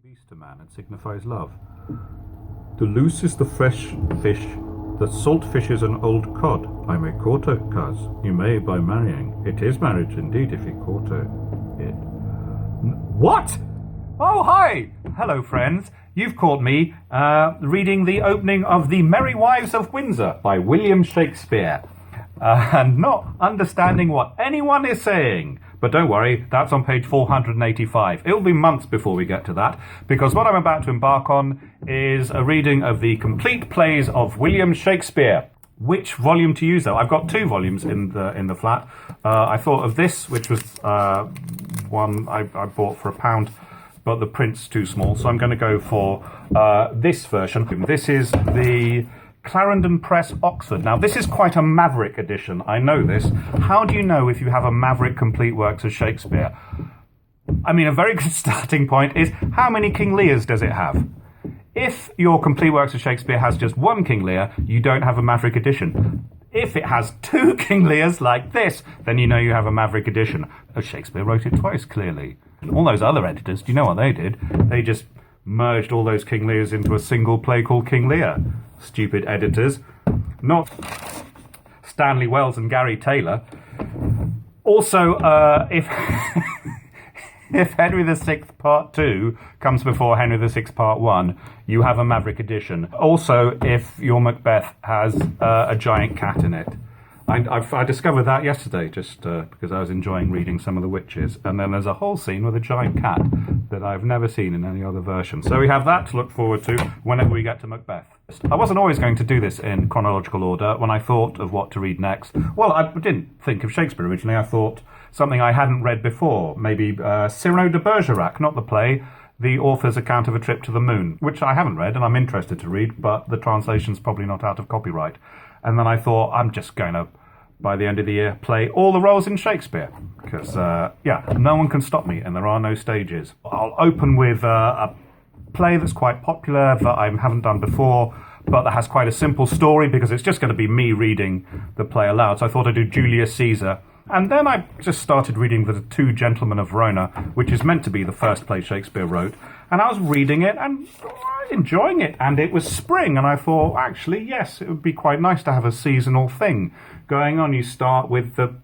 beast to man and signifies love. The luce is the fresh fish, the salt fish is an old cod. I may court her, coz. You may by marrying. It is marriage indeed if you court her. It. What? Oh, hi! Hello, friends. You've caught me reading the opening of The Merry Wives of Windsor by William Shakespeare and not understanding what anyone is saying. But don't worry, that's on page 485. It'll be months before we get to that, because what I'm about to embark on is a reading of the complete plays of William Shakespeare. Which volume to use, though? I've got two volumes in the flat. I thought of this, which was one I bought for £1, but the print's too small, so I'm going to go for this version. This is the Clarendon Press, Oxford. Now, this is quite a maverick edition. I know this. How do you know if you have a maverick complete works of Shakespeare? I mean, a very good starting point is, how many King Lears does it have? If your complete works of Shakespeare has just one King Lear, you don't have a maverick edition. If it has two King Lears like this, then you know you have a maverick edition. Oh, Shakespeare wrote it twice, clearly. All those other editors, do you know what they did? They just merged all those King Lears into a single play called King Lear. Stupid editors. Not Stanley Wells and Gary Taylor. Also, if if Henry VI Part 2 comes before Henry VI Part 1, you have a maverick edition. Also, if your Macbeth has a giant cat in it. I discovered that yesterday, just because I was enjoying reading some of the witches, and then there's a whole scene with a giant cat that I've never seen in any other version. So we have that to look forward to whenever we get to Macbeth. I wasn't always going to do this in chronological order when I thought of what to read next. Well, I didn't think of Shakespeare originally. I thought something I hadn't read before, maybe Cyrano de Bergerac, not the play, the author's account of a trip to the moon, which I haven't read and I'm interested to read, but the translation's probably not out of copyright. And then I thought, I'm just going to, by the end of the year, play all the roles in Shakespeare. Because, no one can stop me and there are no stages. I'll open with a play that's quite popular that I haven't done before, but that has quite a simple story because it's just going to be me reading the play aloud. So I thought I'd do Julius Caesar. And then I just started reading The Two Gentlemen of Verona, which is meant to be the first play Shakespeare wrote. And I was reading it and enjoying it. And it was spring. And I thought, actually, yes, it would be quite nice to have a seasonal thing going on. You start with the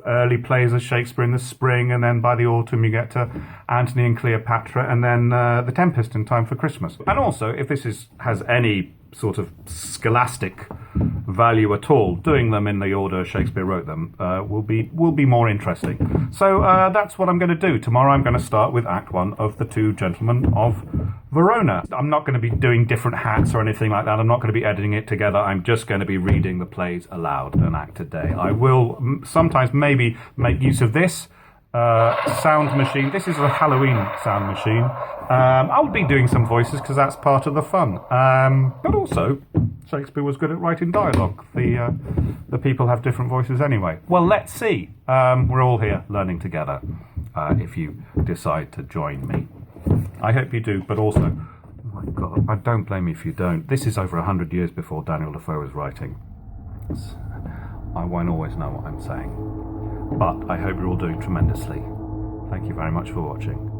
early plays of Shakespeare in the spring, and then by the autumn you get to Antony and Cleopatra, and then The Tempest in time for Christmas. And also, if this has any sort of scholastic value at all, doing them in the order Shakespeare wrote them will be more interesting. So that's what I'm going to do. Tomorrow I'm going to start with Act 1 of The Two Gentlemen of Verona. I'm not going to be doing different hats or anything like that. I'm not going to be editing it together. I'm just going to be reading the plays aloud an act a day. I will sometimes maybe make use of this sound machine. This is a Halloween sound machine. I'll be doing some voices because that's part of the fun. But also, Shakespeare was good at writing dialogue. The people have different voices anyway. Well, let's see. We're all here learning together. If you decide to join me, I hope you do. But also, oh my God, I don't blame you if you don't. This is over 100 years before Daniel Defoe was writing. I won't always know what I'm saying. But I hope you're all doing tremendously. Thank you very much for watching.